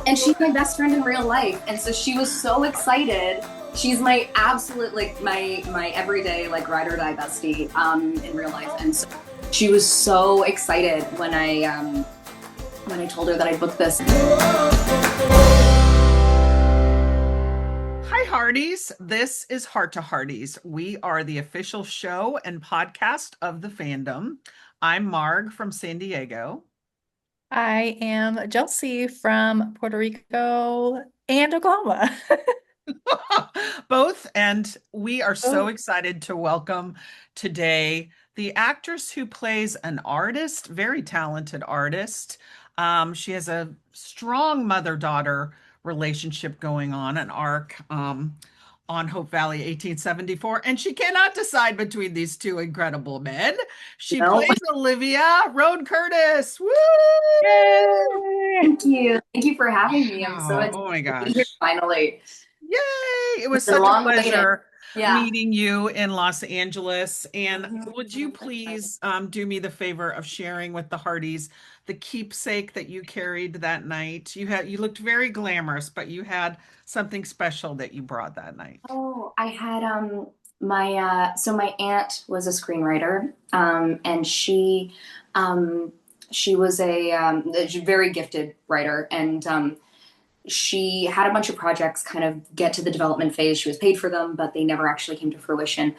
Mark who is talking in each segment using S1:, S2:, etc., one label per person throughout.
S1: and she's my best friend in real life. And so she was so excited. She's my absolute, like, my everyday, like, ride or die bestie in real life. And so she was so excited when I told her that I booked this.
S2: Hi, Hearties. This is Heart to Hearties. We are the official show and podcast of the fandom. I'm Marg from San Diego.
S3: I am Chelsea from Puerto Rico and Oklahoma.
S2: Both, and we are so
S3: Oh.
S2: excited to welcome today the actress who plays an artist, very talented artist. She has a strong mother-daughter relationship going on, an arc on Hope Valley 1874, and she cannot decide between these two incredible men. She
S1: No.
S2: plays Olivia, Roan Curtis. Woo!
S3: Yay!
S1: Thank you. Thank you for having me. I'm so
S2: Oh,
S1: excited
S2: oh my
S1: to be here
S2: gosh.
S1: finally.
S2: Yay! It was
S1: It's been
S2: such a
S1: long waiting.
S2: pleasure
S1: Yeah.
S2: meeting you in Los Angeles. And would you
S1: Mhm.
S2: please do me the favor of sharing with the Hardys the keepsake that you carried that night? You looked very glamorous, but you had something special that you brought that night.
S1: Oh, I had my so my aunt was a screenwriter, and she was a very gifted writer, and she had a bunch of projects kind of get to the development phase. She was paid for them, but they never actually came to fruition.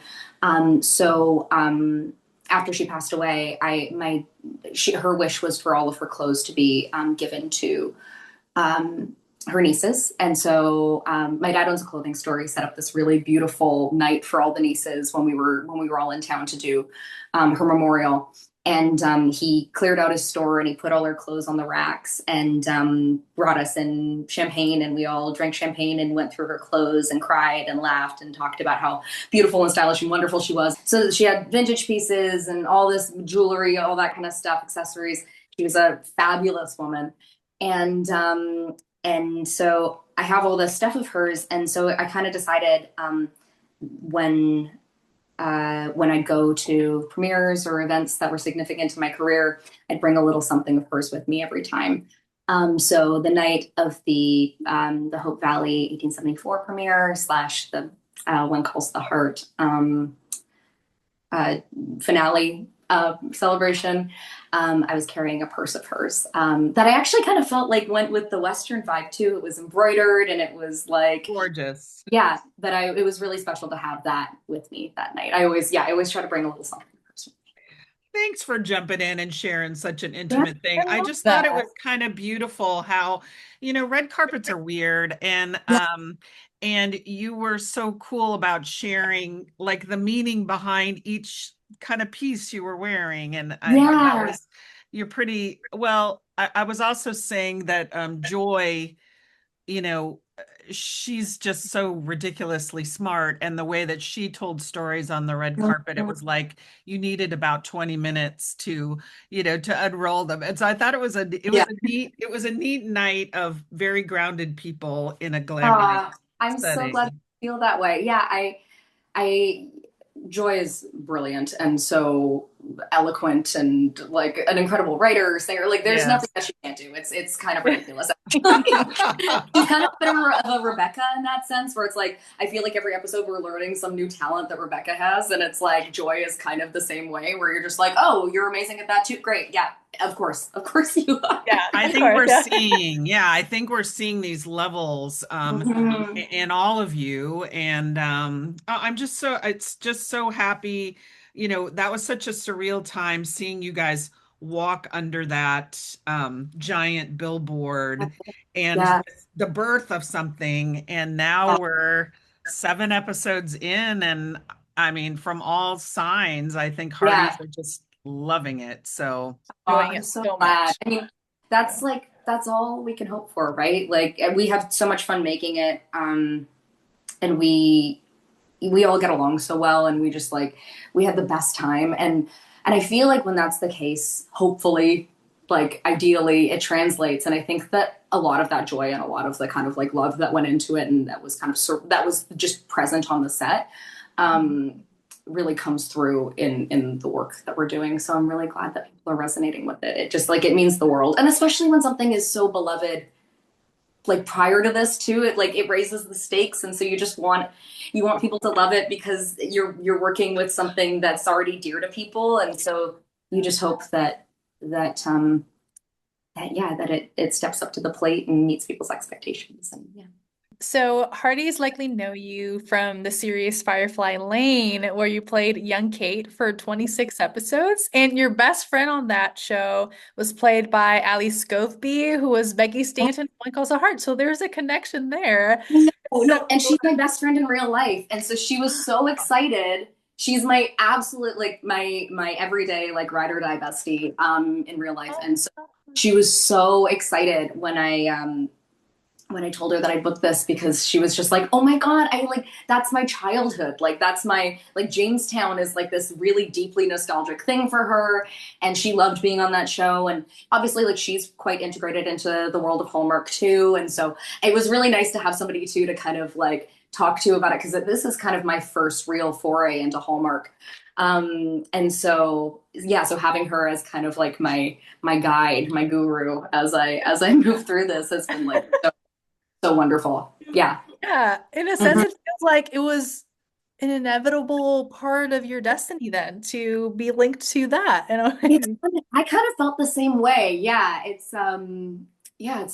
S1: After she passed away, her wish was for all of her clothes to be given to her nieces. And so my dad owns a clothing store. He set up this really beautiful night for all the nieces when we were all in town to do her memorial. And he cleared out his store and he put all our clothes on the racks and brought us in champagne, and we all drank champagne and went through her clothes and cried and laughed and talked about how beautiful and stylish and wonderful she was. So she had vintage pieces and all this jewelry, all that kind of stuff, accessories. She was a fabulous woman. And so I have all this stuff of hers, and so I kind of decided when when I'd go to premieres or events that were significant to my career, I'd bring a little something of hers with me every time. So the night of the Hope Valley 1874 premiere slash the One Calls the Heart uh, finale celebration, I was carrying a purse of hers that I actually kind of felt like went with the Western vibe too. It was embroidered and it was like,
S2: Gorgeous.
S1: yeah, it was really special to have that with me that night. I always try to bring a little something.
S2: Thanks for jumping in and sharing such an
S1: Yeah,
S2: intimate thing.
S3: I
S2: I
S3: love
S2: just thought it
S3: that.
S2: was kind of beautiful how, red carpets are weird,
S1: yeah,
S2: and you were so cool about sharing like the meaning behind each kind of piece you were wearing. And I thought that
S1: yeah,
S2: was you're pretty well. I was also saying that Joy, you know, she's just so ridiculously smart. And the way that she told stories on the red carpet, it was like you needed about 20 minutes to unroll them. And so I thought
S1: yeah.
S2: it was a neat night of very grounded people in a glamorous
S1: I'm so glad
S2: setting.
S1: you feel that way. Yeah, I Joy is brilliant and so eloquent and like an incredible writer, singer. Like there's nothing
S2: Yes.
S1: that she can't do. It's kind of ridiculous. She's kind of a bit of a Rebecca in that sense, where it's like I feel like every episode we're learning some new talent that Rebecca has, and it's like Joy is kind of the same way, where you're just like, oh, you're amazing at that too. Great, yeah, of course you are.
S3: Yeah,
S2: I
S3: of
S2: think
S3: course.
S2: I think we're seeing these levels
S1: Mhm.
S2: in all of you. And it's just so happy. That was such a surreal time seeing you guys walk under that giant billboard and
S1: Yeah,
S2: the birth of something. And now we're 7 episodes in. And I mean, from all signs, I think
S1: yeah.
S2: Hardys are just loving it. So.
S3: Enjoying
S1: I'm
S3: it
S1: so
S3: so
S1: glad.
S3: much.
S1: I mean, that's all we can hope for, right? Like and we have so much fun making it, and we all get along so well, and we just like we had the best time, and I feel like when that's the case, hopefully, like ideally, it translates, and I think that a lot of that joy and a lot of the kind of like love that went into it, and that was kind of that was just present on the set. Um, really comes through in the work that we're doing. So I'm really glad that people are resonating with it. It just like it means the world. And especially when something is so beloved like prior to this too. It raises the stakes, and so you want people to love it because you're working with something that's already dear to people, and so you just hope that it steps up to the plate and meets people's expectations. And yeah.
S3: So Hardy's likely know you from the series Firefly Lane, where you played young Kate for 26 episodes, and your best friend on that show was played by Ali Scoveby, who was Becky Stanton in One Calls a Heart. So there's a connection there.
S1: No,
S3: So,
S1: no, and she's my best friend in real life, and so she was so excited. She's my absolute like my everyday like ride or die bestie in real life, and so she was so excited when I told her that I booked this because she was just like, "Oh my God, I like that's my childhood. Like that's my like Jamestown is like this really deeply nostalgic thing for her." And she loved being on that show. And obviously like she's quite integrated into the world of Hallmark too. And so it was really nice to have somebody too to kind of like talk to about it because this is kind of my first real foray into Hallmark. And so yeah, so having her as kind of like my guide, my guru as I move through this has been like so wonderful. Yeah.
S3: yeah, in a sense,
S1: Mhm.
S3: it feels like it was an inevitable part of your destiny then to be linked to that.
S1: It's
S3: And
S1: I kind of felt the same way. Yeah. Yeah,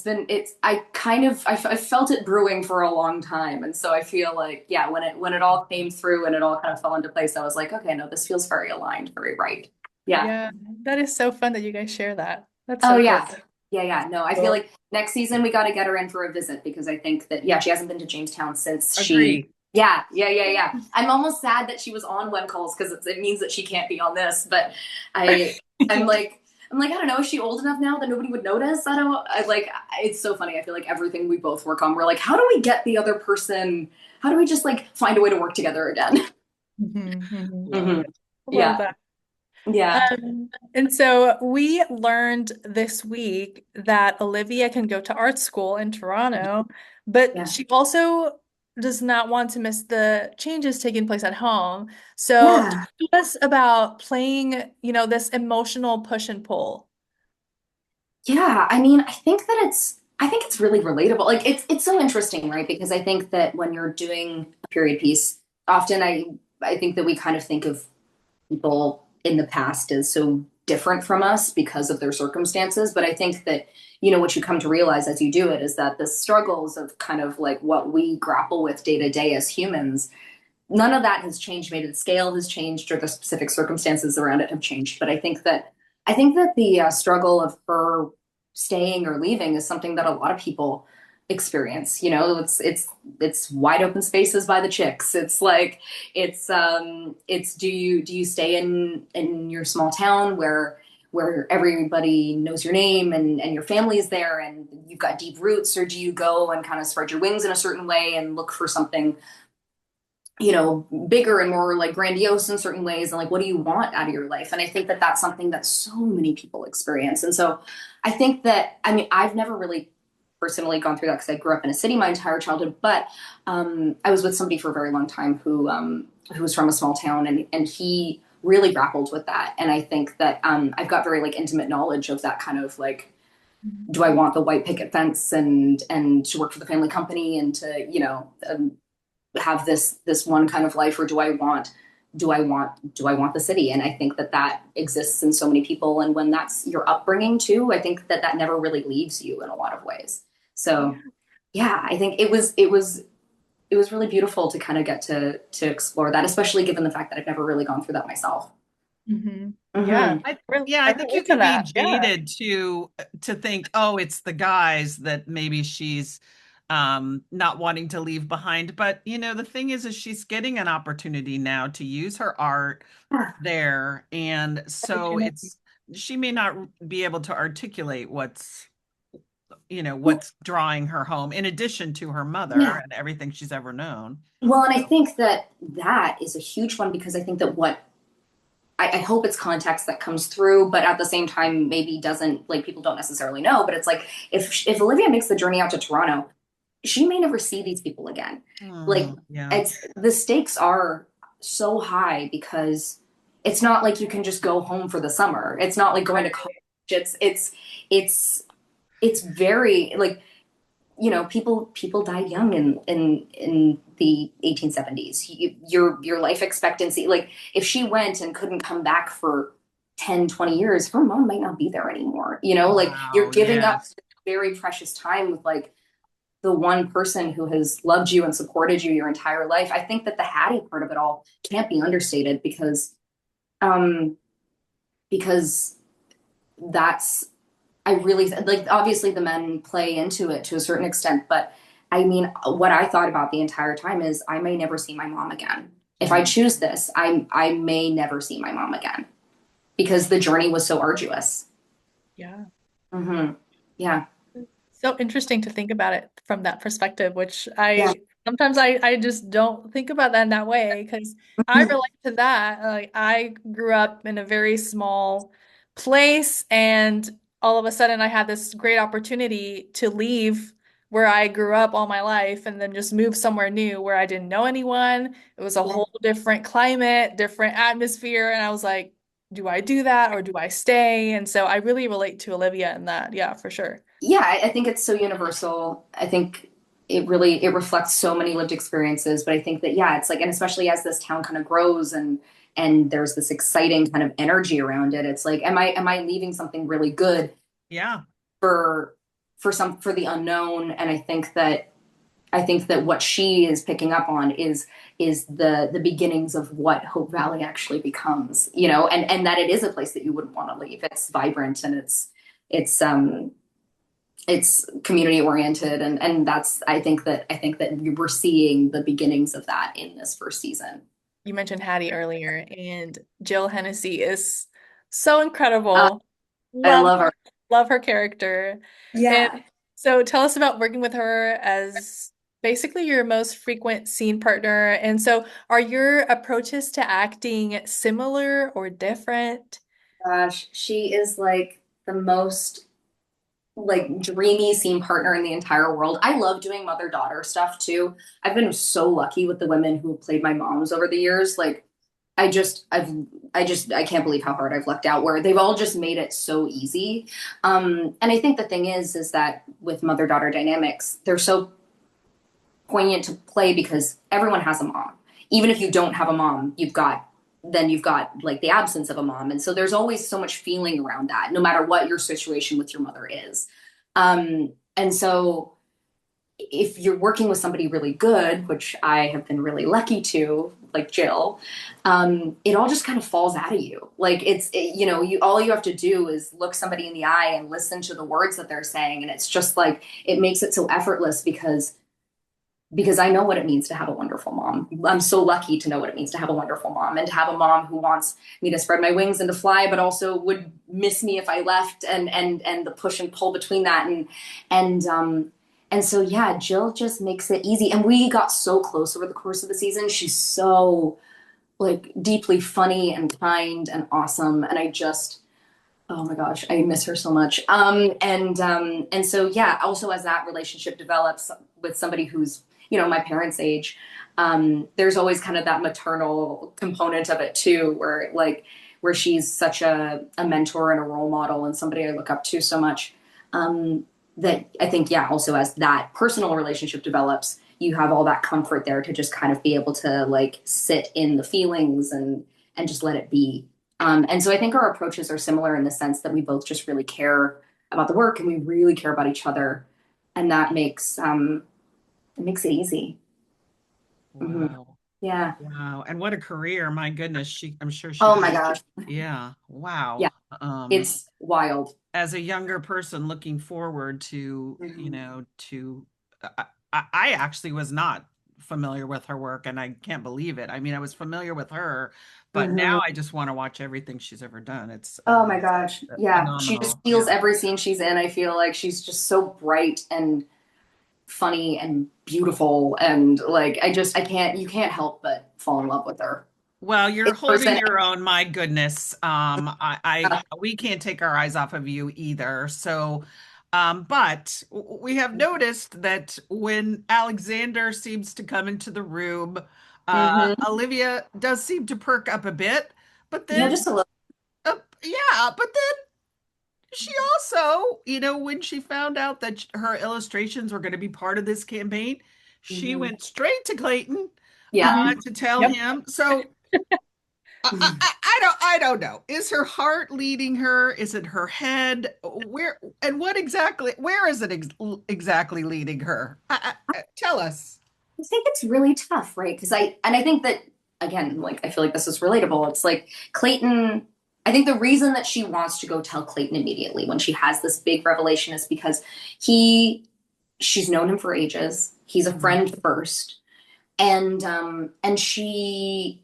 S1: I felt it brewing for a long time. And so I feel like, yeah, when it all came through and it all kind of fell into place, I was like, okay, no, this feels very aligned, very right. Yeah.
S3: yeah, that is so fun that you guys share that. That's
S1: Oh
S3: so cool.
S1: yeah. Yeah, yeah. No, I feel like next season we got to get her in for a visit because I think that yeah, she hasn't been to Jamestown since she.
S2: Agree.
S1: Yeah, yeah, yeah, yeah. I'm almost sad that she was on web calls because it means that she can't be on this. But I, I'm like, I don't know. Is she old enough now that nobody would notice? I don't. I like. It's so funny. I feel like everything we both work on, we're like, how do we get the other person? How do we just like find a way to work together again?
S3: Mhm, mhm.
S1: Mhm.
S3: Love
S1: Yeah,
S3: that.
S1: yeah,
S3: And so we learned this week that Olivia can go to art school in Toronto, but
S1: yeah,
S3: she also does not want to miss the changes taking place at home. So talk
S1: yeah.
S3: to us about playing, this emotional push and pull.
S1: Yeah, I mean, I think it's really relatable. Like it's so interesting, right? Because I think that when you're doing a period piece, often I think that we kind of think of people in the past as so different from us because of their circumstances, but I think that what you come to realize as you do it is that the struggles of kind of like what we grapple with day to day as humans, none of that has changed. Maybe the scale has changed or the specific circumstances around it have changed, but I think that the struggle of her staying or leaving is something that a lot of people experience. It's wide open spaces by the chicks. It's like it's do you stay in your small town where everybody knows your name and your family is there and you've got deep roots, or do you go and kind of spread your wings in a certain way and look for something bigger and more like grandiose in certain ways, and like what do you want out of your life? And I think that that's something that so many people experience. And so I think that, I mean, I've never really personally gone through that because I grew up in a city my entire childhood, but I was with somebody for a very long time who was from a small town, and he really grappled with that. And I think that I've got very like intimate knowledge of that kind of like, do I want the white picket fence and to work for the family company and to have this one kind of life, or do I want the city? And I think that that exists in so many people, and when that's your upbringing too, I think that that never really leaves you in a lot of ways. So yeah, I think it was really beautiful to kind of get to explore that, especially given the fact that I've never really gone through that myself.
S3: Yeah,
S1: Hmm.
S2: I
S3: I
S2: think you
S3: relate to
S2: can be
S3: that. Yeah.
S2: jaded to think, oh, it's the guys that maybe she's not wanting to leave behind. But the thing is she's getting an opportunity now to use her art there. And so
S3: Opportunity.
S2: she may not be able to articulate what's drawing her home in addition to her mother
S1: Yeah.
S2: and everything she's ever known.
S1: Well, and I think that that is a huge one because I think that I hope it's context that comes through, but at the same time, maybe doesn't, like, people don't necessarily know. But it's like if Olivia makes the journey out to Toronto, she may never see these people again. Like,
S2: Yeah.
S1: it's the stakes are so high because it's not like you can just go home for the summer. It's not like going to college. It's it's very like people died young in the 1870s. Your life expectancy, like if she went and couldn't come back for 10, 20 years, her mom might not be there anymore. Like you're
S2: Wow,
S1: giving up
S2: yes.
S1: very precious time with like the one person who has loved you and supported you your entire life. I think that the Hattie part of it all can't be understated um because that's I really like obviously the men play into it to a certain extent, but I mean, what I thought about the entire time is I may never see my mom again. If I
S2: Mm.
S1: choose this, I may never see my mom again because the journey was so arduous.
S3: Yeah.
S1: Hmm. Yeah.
S3: So interesting to think about it from that perspective, which
S1: Yeah.
S3: I sometimes I just don't think about that in that way because I
S1: Mhm.
S3: relate to that. Like I grew up in a very small place and all of a sudden I had this great opportunity to leave where I grew up all my life and then just move somewhere new where I didn't know anyone. It was a
S1: Yeah.
S3: whole different climate, different atmosphere, and I was like, do I do that or do I stay? And so I really relate to Olivia in that. Yeah, for sure.
S1: Yeah, I think it's so universal. I think it reflects so many lived experiences, but I think that yeah, it's like and especially as this town kind of grows and there's this exciting kind of energy around it. It's like am I leaving something really good
S2: Yeah.
S1: for for the unknown? And I think that what she is picking up on is the beginnings of what Hope Valley actually becomes, and that it is a place that you wouldn't want to leave. It's vibrant and it's it's community oriented and that's I think that we're seeing the beginnings of that in this first season.
S3: You mentioned Hattie earlier, and Jill Hennessy is so
S1: uh,
S3: incredible.
S1: I
S3: Love
S1: love her.
S3: love her character. And
S1: Yeah.
S3: so tell us about working with her as basically your most frequent scene partner. And so are your approaches to acting similar or different?
S1: Gosh, she is like the most like dreamy scene partner in the entire world. I love doing mother daughter stuff too. I've been so lucky with the women who have played my moms over the years. Like I can't believe how hard I've lucked out where they've all just made it so easy. And I think the thing is that with mother daughter dynamics, they're so poignant to play because everyone has a mom. Even if you don't have a mom, you've got like the absence of a mom. And so there's always so much feeling around that, no matter what your situation with your mother is. And so if you're working with somebody really good, which I have been really lucky to, like Jill, it all just kind of falls out of you. Like you all you have to do is look somebody in the eye and listen to the words that they're saying, and it's just like it makes it so effortless because I know what it means to have a wonderful mom. I'm so lucky to know what it means to have a wonderful mom and to have a mom who wants me to spread my wings and to fly, but also would miss me if I left and the push and pull between that and and so yeah, Jill just makes it easy. And we got so close over the course of the season. She's so like deeply funny and kind and awesome. And I just oh my gosh, I miss her so much. And so yeah, also as that relationship develops with somebody who's, my parents' age, there's always kind of that maternal component of it too, where she's such a mentor and a role model and somebody I look up to so much. That I think, yeah, also as that personal relationship develops, you have all that comfort there to just kind of be able to like sit in the feelings and just let it be. And so I think our approaches are similar in the sense that we both just really care about the work and we really care about each other, and that makes it easy. Hmm.
S2: Wow.
S1: Yeah.
S2: Wow. And what a career. My goodness. I'm sure she
S1: Oh my
S2: did.
S1: gosh.
S2: Yeah.
S1: Yeah.
S2: Wow. Um,
S1: It's wild.
S2: as a younger person looking forward to,
S1: Hmm.
S2: I actually was not familiar with her work and I can't believe it. I mean, I was familiar with her, but now
S1: Hmm.
S2: I just want to watch everything she's ever done. It's
S1: Oh my gosh. Yeah. She just
S2: phenomenal.
S1: steals
S2: Yeah.
S1: every scene she's in. I feel like she's just so bright and funny and beautiful. And like, I can't, you can't help but fall in love with her
S2: Well, you're
S1: in
S2: holding
S1: person.
S2: your own. My goodness. We can't take our eyes off of you either. So, but we have noticed that when Alexander seems to come into the room,
S1: Hmm.
S2: Olivia does seem to perk up a bit, but
S1: Yeah,
S2: then,
S1: just a little.
S2: yeah, but then she also, when she found out that her illustrations were going to be part of this campaign, she
S1: Mhm.
S2: went straight to Clayton
S1: Yeah.
S2: to tell
S3: Yep.
S2: him. So I don't know. Is her heart leading her? Is it her head? Where and what exactly? Where is it exactly leading her? Tell us.
S1: I think it's really tough, right? I think that again, like I feel like this is relatable. It's like Clayton, I think the reason that she wants to go tell Clayton immediately when she has this big revelation is because he she's known him for ages. He's a
S2: Mhm.
S1: friend first. And she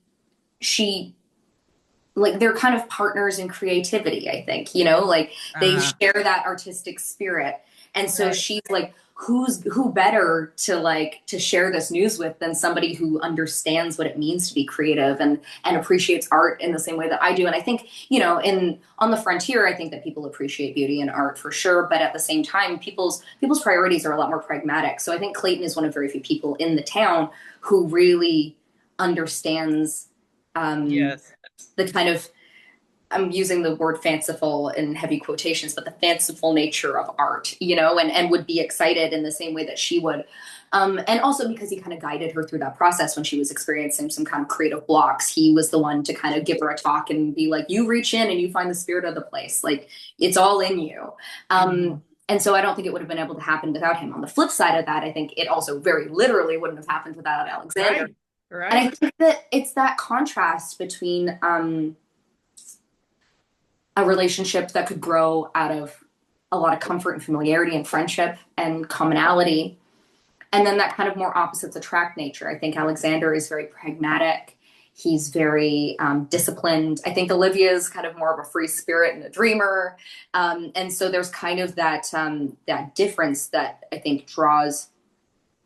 S1: like they're kind of partners in creativity, I think, like they
S2: Uh,
S1: share that artistic spirit. And so
S3: Right.
S1: she's like, who better to like to share this news with than somebody who understands what it means to be creative and appreciates art in the same way that I do. And I think, in on the frontier, I think that people appreciate beauty and art for sure, but at the same time, people's priorities are a lot more pragmatic. So I think Clayton is one of very few people in the town who really understands um
S2: yes.
S1: the kind of, I'm using the word fanciful in heavy quotations, but the fanciful nature of art, and would be excited in the same way that she would. And also because he kind of guided her through that process when she was experiencing some kind of creative blocks. He was the one to kind of give her a talk and be like, you reach in and you find the spirit of the place. Like it's all in you.
S2: Mhm.
S1: And so I don't think it would have been able to happen without him. On the flip side of that, I think it also very literally wouldn't have happened without Alexander.
S2: Right.
S1: And I
S2: Right.
S1: think that it's that contrast between a relationship that could grow out of a lot of comfort and familiarity and friendship and commonality. And then that kind of more opposites attract nature. I think Alexander is very pragmatic. He's very disciplined. I think Olivia is kind of more of a free spirit and a dreamer. And so there's kind of that difference that I think draws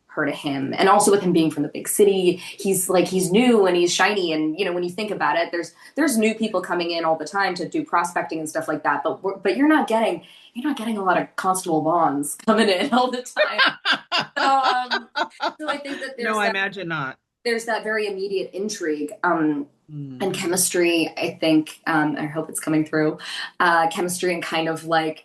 S1: her to him. And also with him being from the big city, he's new and he's shiny. And when you think about it, there's new people coming in all the time to do prospecting and stuff like that. But you're not getting a lot of Constable Bonds coming in all the time. So I think that
S2: No, I imagine not.
S1: there's that very immediate intrigue and
S2: Mm.
S1: chemistry. I think I hope it's coming through. Chemistry and kind of like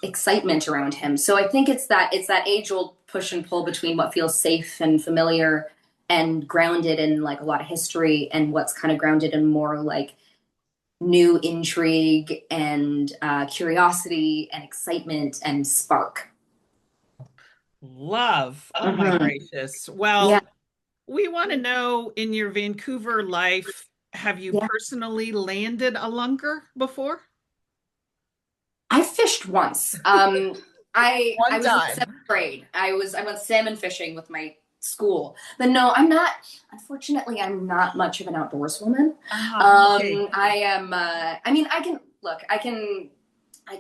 S1: excitement around him. So I think it's that age old push and pull between what feels safe and familiar and grounded in like a lot of history and what's kind of grounded in more like new intrigue and curiosity and excitement and spark.
S2: Love. Oh my
S1: Hmm.
S2: gracious.
S1: Yeah,
S2: Well, we want to know in your Vancouver life, have you
S1: yeah.
S2: personally landed a lunker before?
S1: I fished once. I
S2: One
S1: was in
S2: time.
S1: seventh grade. I went salmon fishing with my school. But no, I'm not. Unfortunately, I'm not much of an outdoors woman.
S2: Okay.
S1: I am. I mean, I can look. I can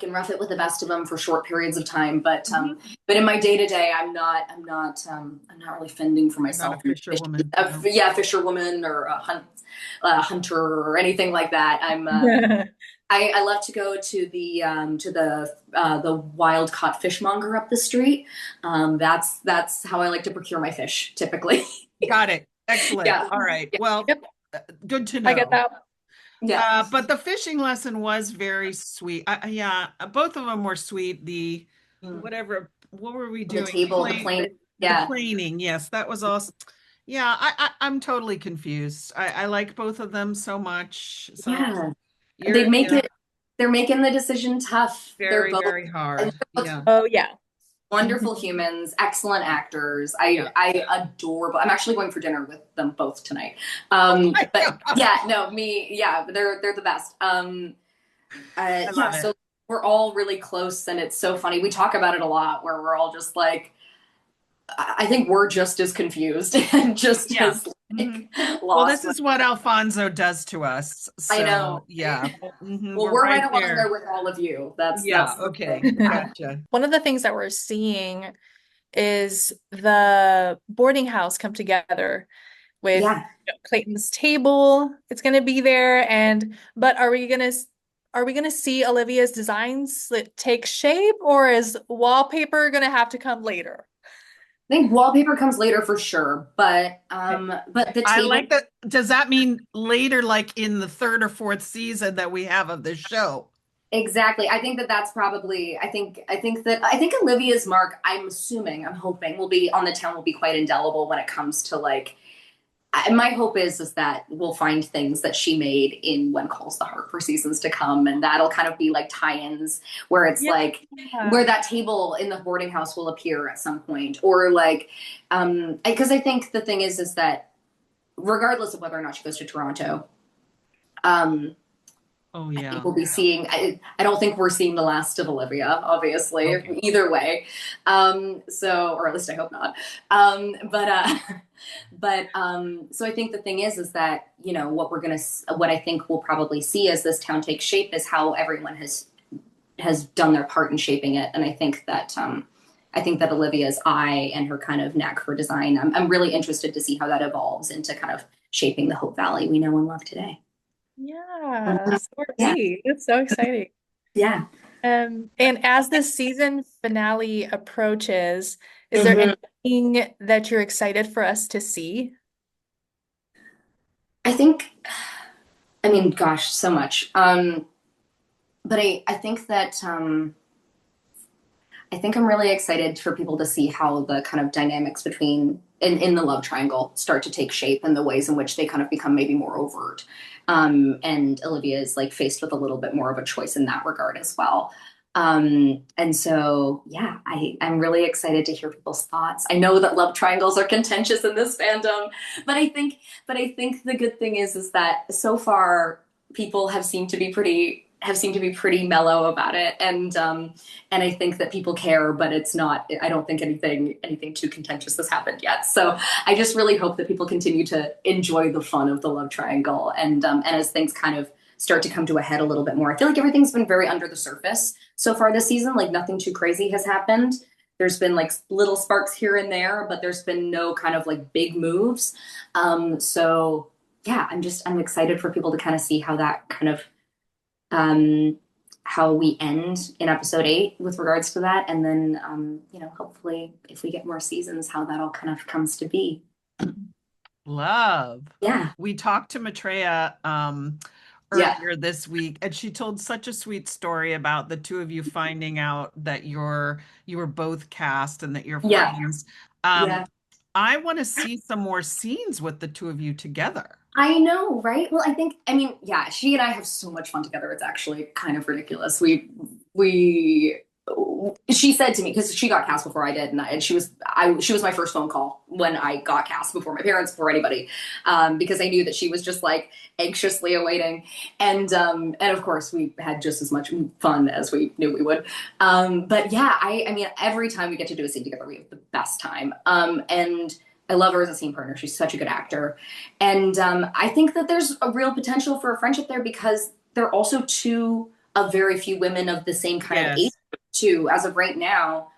S1: rough it with the best of them for short periods of time, but
S2: Mhm.
S1: in my day to day, I'm not really fending for
S2: You're not a
S1: myself.
S2: fisherwoman. No.
S1: Yeah, fisherwoman or a hunter or anything like that. I love to go to the wild caught fishmonger up the street. That's how I like to procure my fish typically.
S2: Got it. Excellent.
S1: Yeah,
S2: All right.
S1: yeah,
S2: Well,
S3: Yep,
S2: good to
S3: I get
S2: know.
S3: that.
S1: yeah.
S2: But the fishing lesson was very sweet. Yeah, both of them were sweet. The
S1: Mm.
S2: whatever, what were we
S1: The
S2: doing?
S1: table, the plane.
S2: The
S1: Yeah,
S2: planing. Yes, that was awesome. Yeah, I'm totally confused. I like both of them so much. So
S1: yeah. They
S2: you're,
S1: make it. They're making the decision tough. They're
S2: very,
S1: both
S2: very
S1: and
S2: hard.
S1: they're both
S2: Yeah.
S3: Oh yeah.
S1: wonderful
S3: Mhm.
S1: humans, excellent actors.
S2: Yeah.
S1: I adore. I'm actually going for dinner with them both tonight.
S2: My
S1: But
S2: God,
S1: yeah, no, me. Yeah, they're the best.
S2: I
S1: Yeah,
S2: love it.
S1: so we're all really close, and it's so funny. We talk about it a lot, where we're all just like, I think we're just as confused and just
S2: Yeah.
S1: as
S2: Mhm.
S1: like
S2: Well, this
S1: lost.
S2: is what Alfonso does to us.
S1: I
S2: So
S1: know.
S2: yeah.
S1: Well,
S2: We're
S1: we're
S2: right
S1: right along
S2: there.
S1: there with all of you. That's
S2: Yeah.
S1: the
S2: Okay.
S1: thing.
S2: Gotcha.
S3: One of the things that we're seeing is the boarding house come together with
S1: Yeah.
S3: Clayton's table. It's going to be there, and but are we gonna see Olivia's designs that take shape, or is wallpaper gonna have to come later?
S1: I think wallpaper comes later for sure, but the
S2: I
S1: table.
S2: like that. Does that mean later, like in the third or fourth season that we have of this show?
S1: Exactly. I think that that's probably, I think Olivia's mark, I'm hoping will be on the town will be quite indelible when it comes to like, my hope is that we'll find things that she made in When Calls the Heart for seasons to come. And that'll kind of be like tie-ins where it's
S3: Yeah.
S1: like, where that table in the boarding house will appear at some point, or like, because I think the thing is that regardless of whether or not she goes to Toronto, um,
S2: Oh
S1: I think
S2: yeah.
S1: we'll be seeing. I don't think we're seeing the last of Olivia, obviously,
S2: Okay.
S1: either way. So, or at least I hope not. But, so I think the thing is that what what I think we'll probably see as this town takes shape is how everyone has done their part in shaping it, and I think that Olivia's eye and her kind of knack for design. I'm really interested to see how that evolves into kind of shaping the Hope Valley we know and love today.
S3: Yeah, so are
S1: Yeah.
S3: we. It's so exciting.
S1: Yeah.
S3: And as the season finale approaches, is there
S1: Mhm.
S3: anything that you're excited for us to see?
S1: I think, I mean, gosh, so much. But I think that I think I'm really excited for people to see how the kind of dynamics in the love triangle start to take shape and the ways in which they kind of become maybe more overt. And Olivia is like faced with a little bit more of a choice in that regard as well. And so, yeah, I'm really excited to hear people's thoughts. I know that love triangles are contentious in this fandom, but I think the good thing is that so far people have seemed to be pretty mellow about it, and I think that people care, but it's not. I don't think anything too contentious has happened yet. So I just really hope that people continue to enjoy the fun of the love triangle, and as things kind of start to come to a head a little bit more. I feel like everything's been very under the surface so far this season. Like nothing too crazy has happened. There's been like little sparks here and there, but there's been no kind of like big moves. So yeah, I'm excited for people to kind of see how that kind of um, how we end in episode 8 with regards to that, and then hopefully if we get more seasons, how that all kind of comes to be.
S2: Love.
S1: Yeah,
S2: We talked to Maitreya
S1: yeah,
S2: earlier this week, and she told such a sweet story about the two of you finding out that you were both cast and that you're
S1: yeah,
S2: friends. Um,
S1: yeah.
S2: I want to see some more scenes with the two of you together.
S1: I know, right? Well, I mean, yeah, she and I have so much fun together. It's actually kind of ridiculous. We, she said to me, because she got cast before I did, and she was my first phone call when I got cast before my parents, before anybody, because I knew that she was just like anxiously awaiting, and of course we had just as much fun as we knew we would. But yeah, I mean, every time we get to do a scene together, we have the best time. And I love her as a scene partner. She's such a good actor. And I think that there's a real potential for a friendship there because they're also two of very few women of the same kind of age,
S2: Yes.
S1: too. As of right now,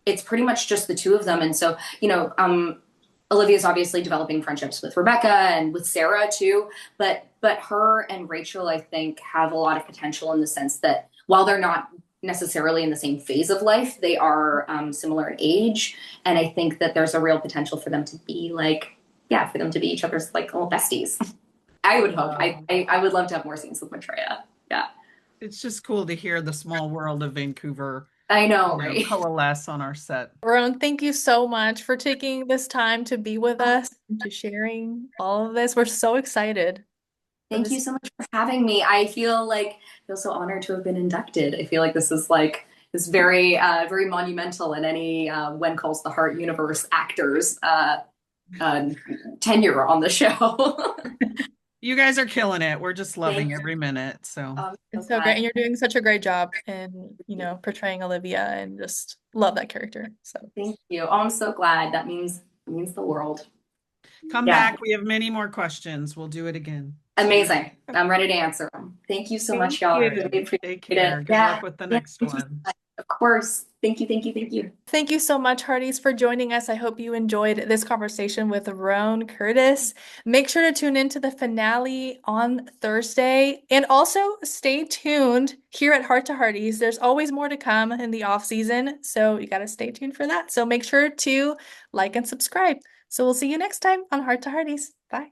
S1: it's pretty much just the two of them. And so, Olivia's obviously developing friendships with Rebecca and with Sarah too, but her and Rachel, I think, have a lot of potential in the sense that while they're not necessarily in the same phase of life, they are similar in age, and I think that there's a real potential for them to be like, yeah, for them to be each other's like little besties. I would hope. I would love to have more scenes with Maitreya. Yeah,
S2: It's just cool to hear the small world of Vancouver,
S1: I know, right?
S2: coalesce on our set.
S3: Roan, thank you so much for taking this time to be with us and to sharing all of this. We're so excited for
S1: Thank you
S3: this.
S1: so much for having me. Feel so honored to have been inducted. I feel like this very very monumental in any When Calls the Heart universe actors uh, tenure on the show.
S2: You guys are killing it. We're just loving
S1: Thank you.
S2: every minute. So
S1: I'm so
S3: It's so great.
S1: glad.
S3: And you're doing such a great job in, portraying Olivia and just love that character. So
S1: Thank you. Oh, I'm so glad. That means the world.
S2: come
S1: Yeah,
S2: back. We have many more questions. We'll do it again.
S1: amazing. I'm ready to answer them. Thank you so
S3: thank
S1: much, y'all. I
S3: you.
S1: really appreciate
S2: Take care.
S1: it.
S2: Good luck
S1: Yeah,
S2: with the
S1: yeah.
S2: next
S1: Thank you so
S2: one.
S1: much. Of course. Thank you. Thank you. Thank you.
S3: Thank you so much, Hearties, for joining us. I hope you enjoyed this conversation with Roan Curtis. Make sure to tune into the finale on Thursday. And also stay tuned here at Heart to Hearties. There's always more to come in the off season, so you got to stay tuned for that. So make sure to like and subscribe. So we'll see you next time on Heart to Hearties. Bye.